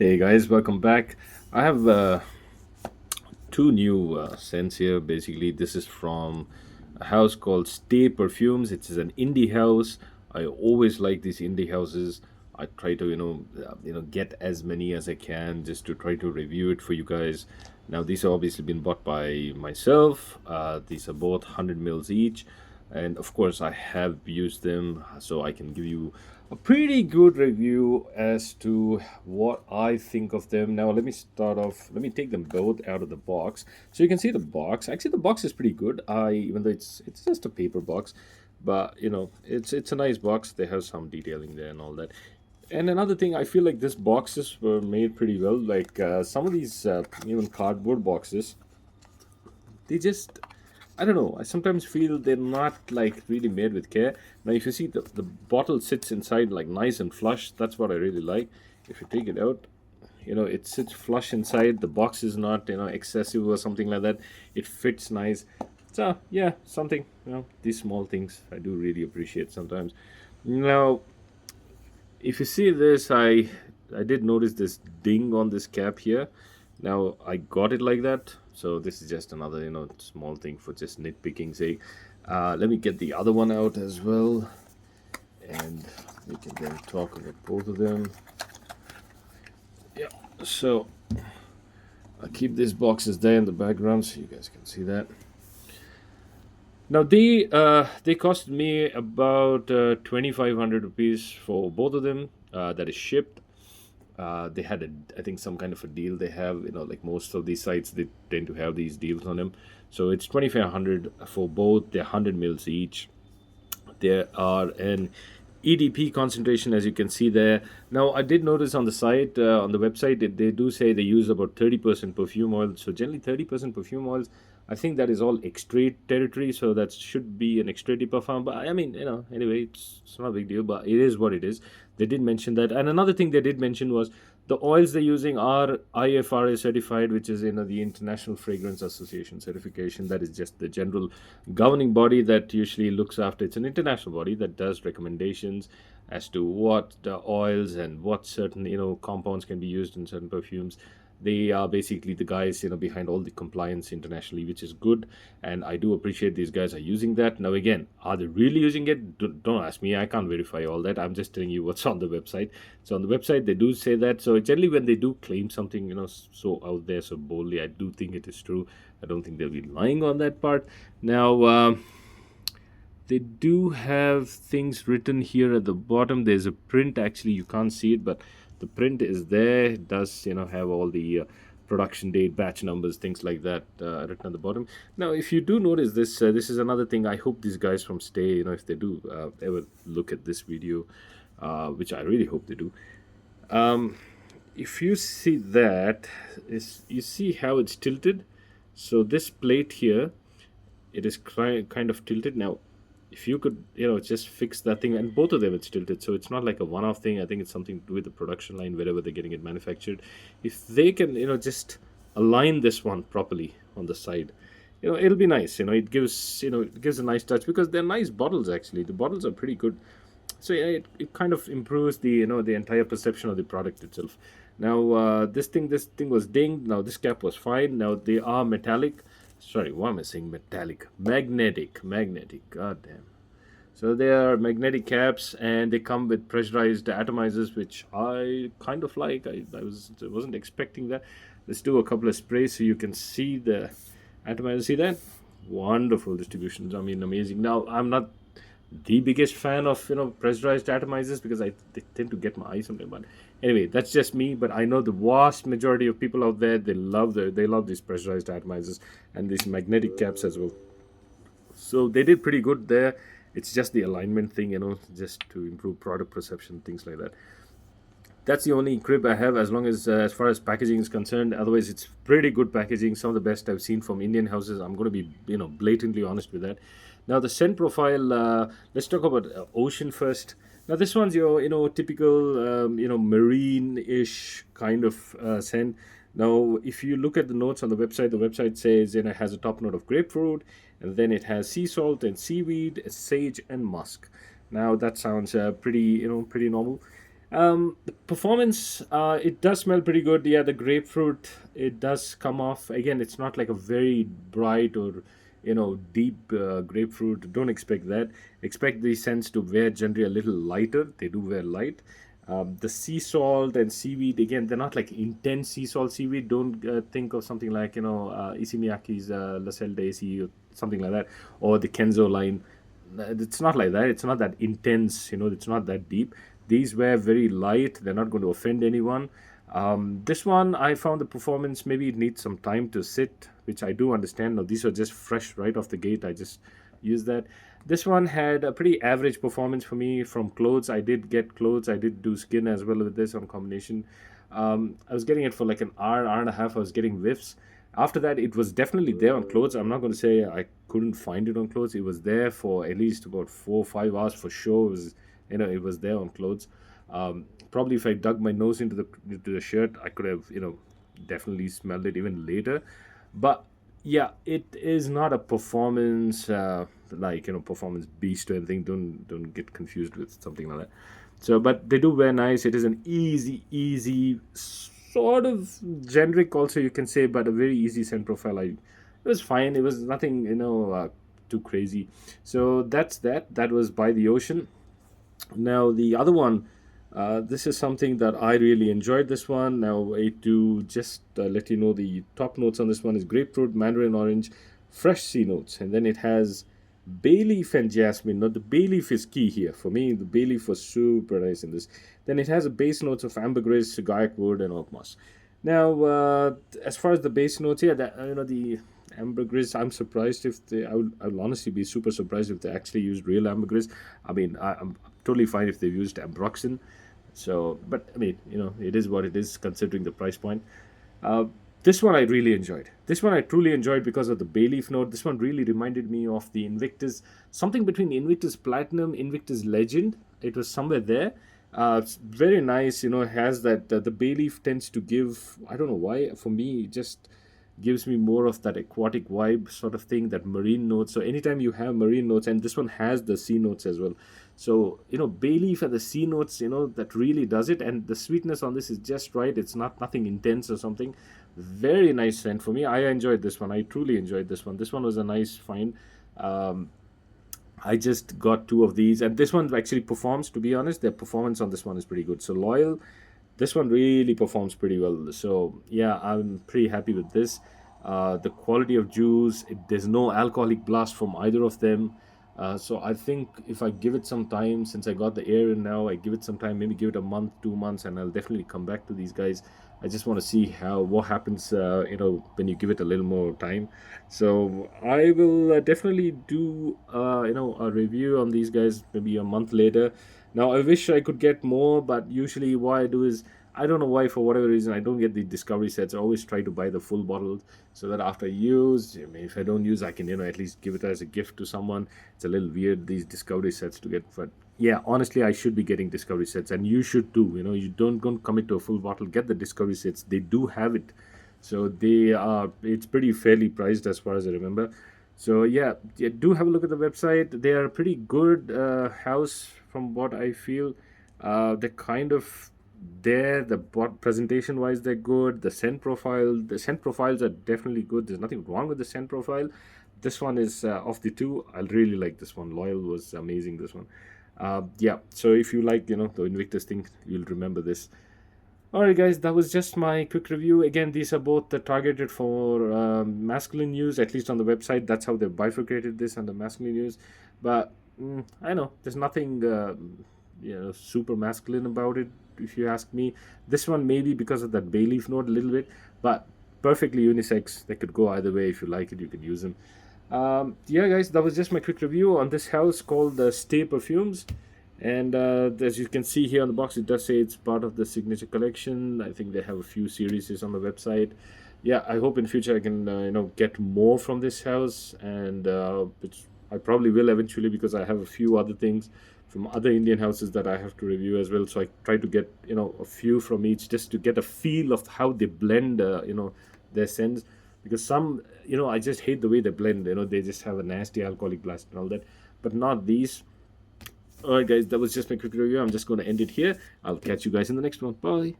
Hey guys, welcome back. I have two new scents here. Basically, this is from a house called Stay Perfumes. It is an indie house. I always like these indie houses. I try to get as many as I can just to try to review it for you guys. Now these have obviously been bought by myself. These are both 100 mils each, and of course I have used them, so I can give you a pretty good review as to what I think of them. Now, let me start off. Let me take them both out of the box, so you can see the box. Actually, the box is pretty good. Even though it's just a paper box, but it's a nice box. They have some detailing there and all that. And another thing, I feel like these boxes were made pretty well. Like some of these even cardboard boxes, they just, I don't know, I sometimes feel they're not like really made with care. Now if you see the bottle sits inside like nice and flush, that's what I really like. If you take it out, it sits flush inside. The box is not excessive or something like that. It fits nice. So yeah, something, these small things I do really appreciate sometimes. Now if you see this, I did notice this ding on this cap here. Now I got it like that, so this is just another small thing for just nitpicking sake. Let me get the other one out as well, and we can then talk about both of them. Yeah, so I'll keep these boxes there in the background so you guys can see that. Now they cost me about 2,500 rupees for both of them. That is shipped. They had I think some kind of a deal they have. Like most of these sites, they tend to have these deals on them. So it's 2,500 for both. They're 100 mils each. There are an EDP concentration, as you can see there. Now, I did notice on the site, on the website, they do say they use about 30% perfume oil. So generally 30% perfume oils, I think that is all extrait territory. So that should be an extrait parfum. But I mean, anyway, it's not a big deal, but it is what it is. They did mention that. And another thing they did mention was the oils they're using are IFRA certified, which is the International Fragrance Association certification. That is just the general governing body that usually looks after. It's an international body that does recommendations as to what the oils and what certain compounds can be used in certain perfumes. They are basically the guys behind all the compliance internationally, which is good, and I do appreciate these guys are using that. Now again, are they really using it? Don't ask me, I can't verify all that. I'm just telling you what's on the website. So on the website they do say that. So generally when they do claim something so out there so boldly, I do think it is true. I don't think they'll be lying on that part. Now they do have things written here at the bottom. There's a print, actually you can't see it, but the print is there. It does have all the production date, batch numbers, things like that written at the bottom. Now if you do notice this, this is another thing. I hope these guys from Stay, if they do ever look at this video, which I really hope they do, if you see that, is you see how it's tilted. So this plate here, it is kind of tilted. Now if you could just fix that thing, and both of them it's tilted, so it's not like a one-off thing. I think it's something to do with the production line wherever they're getting it manufactured. If they can just align this one properly on the side, it'll be nice. It gives a nice touch, because they're nice bottles. Actually the bottles are pretty good. So yeah, it kind of improves the entire perception of the product itself. Now this thing was dinged. Now this cap was fine. Now they are metallic. Sorry, why am I saying metallic? Magnetic, god damn. So they are magnetic caps, and they come with pressurized atomizers, which I kind of like. I wasn't expecting that. Let's do a couple of sprays so you can see the atomizer. See that? Wonderful distributions. I mean, amazing. Now I'm not the biggest fan of pressurized atomizers, because they tend to get my eyes sometimes. But anyway, that's just me. But I know the vast majority of people out there, they love these pressurized atomizers and these magnetic caps as well. So they did pretty good there. It's just the alignment thing, just to improve product perception, things like that. That's the only crib I have, as far as packaging is concerned. Otherwise, it's pretty good packaging. Some of the best I've seen from Indian houses. I'm going to be blatantly honest with that. Now the scent profile. Let's talk about Ocean first. Now this one's your typical marine-ish kind of scent. Now if you look at the notes on the website says it has a top note of grapefruit, and then it has sea salt and seaweed, sage and musk. Now that sounds pretty normal. The performance, it does smell pretty good. Yeah, the grapefruit, it does come off. Again, it's not like a very bright or deep grapefruit. Don't expect that. Expect these scents to wear generally a little lighter. They do wear light. The sea salt and seaweed, again, they're not like intense sea salt seaweed. Don't think of something like Isimiyaki's La Selle d'Aci or something like that, or the Kenzo line. It's not like that. It's not that intense. It's not that deep. These were very light. They're not going to offend anyone. This one, I found the performance, maybe it needs some time to sit, which I do understand. Now, these are just fresh right off the gate. I just used that. This one had a pretty average performance for me from clothes. I did get clothes. I did do skin as well with this on combination. I was getting it for like an hour, hour and a half. I was getting whiffs. After that, it was definitely there on clothes. I'm not going to say I couldn't find it on clothes. It was there for at least about 4 or 5 hours for sure. It was there on clothes. Probably if I dug my nose into the shirt, I could have definitely smelled it even later. But yeah, it is not a performance like performance beast or anything. Don't get confused with something like that. So, but they do wear nice. It is an easy, sort of generic, also you can say, but a very easy scent profile. It was fine. It was nothing too crazy. So that's that. That was By the Ocean. Now the other one, this is something that I really enjoyed. This one. Now to just let you know, the top notes on this one is grapefruit, mandarin orange, fresh sea notes, and then it has bay leaf and jasmine. Now the bay leaf is key here for me. The bay leaf was super nice in this. Then it has a base notes of ambergris, guaiac wood, and oak moss. Now, as far as the base notes, yeah, the ambergris. I'm surprised if they. I would honestly be super surprised if they actually used real ambergris. I mean, I'm totally fine if they've used ambroxan. So, but I mean, it is what it is considering the price point. Uh, this one I really enjoyed. This one I truly enjoyed because of the bay leaf note. This one really reminded me of the Invictus, something between Invictus Platinum, Invictus Legend. It was somewhere there. It's very nice. Has that the bay leaf tends to give. I don't know why. For me, it just gives me more of that aquatic vibe sort of thing, that marine notes. So anytime you have marine notes, and this one has the sea notes as well. So bay leaf and the sea notes, that really does it. And the sweetness on this is just right. It's not nothing intense or something. Very nice scent for me. I enjoyed this one. I truly enjoyed this one. This one was a nice find. um, I just got two of these, and this one actually performs. To be honest, their performance on this one is pretty good. So loyal, this one really performs pretty well. So yeah, I'm pretty happy with this. The quality of juice, there's no alcoholic blast from either of them. So I think if I give it some time, since I got the air in now, I give it some time, maybe give it a month, 2 months, and I'll definitely come back to these guys. I just want to see what happens, when you give it a little more time. So I will definitely do, a review on these guys maybe a month later. Now I wish I could get more, but usually what I do is, I don't know why, for whatever reason, I don't get the discovery sets. I always try to buy the full bottles so that after I use, I mean, if I don't use, I can at least give it as a gift to someone. It's a little weird, these discovery sets to get, but yeah, honestly, I should be getting discovery sets, and you should too. You don't commit to a full bottle. Get the discovery sets. They do have it, so they are. It's pretty fairly priced as far as I remember. So yeah, yeah, do have a look at the website. They are a pretty good house from what I feel. They're kind of there. The presentation wise, they're good. The scent profiles are definitely good. There's nothing wrong with the scent profile. This one is of the two, I really like this one. Loyal was amazing. This one, yeah. So if you like, the Invictus thing, you'll remember this. Alright, guys, that was just my quick review. Again, these are both targeted for masculine use, at least on the website. That's how they bifurcated this under masculine use. But I know there's nothing super masculine about it, if you ask me. This one maybe because of that bay leaf note a little bit, but perfectly unisex. They could go either way. If you like it, you can use them. Yeah, guys, that was just my quick review on this house called Stay Perfumes. And as you can see here on the box, it does say it's part of the signature collection. I think they have a few series on the website. Yeah, I hope in future I can get more from this house, and which I probably will eventually, because I have a few other things from other Indian houses that I have to review as well. So I try to get a few from each, just to get a feel of how they blend their scents, because some I just hate the way they blend. They just have a nasty alcoholic blast and all that, but not these. All right, guys, that was just my quick review. I'm just going to end it here. I'll catch you guys in the next one. Bye.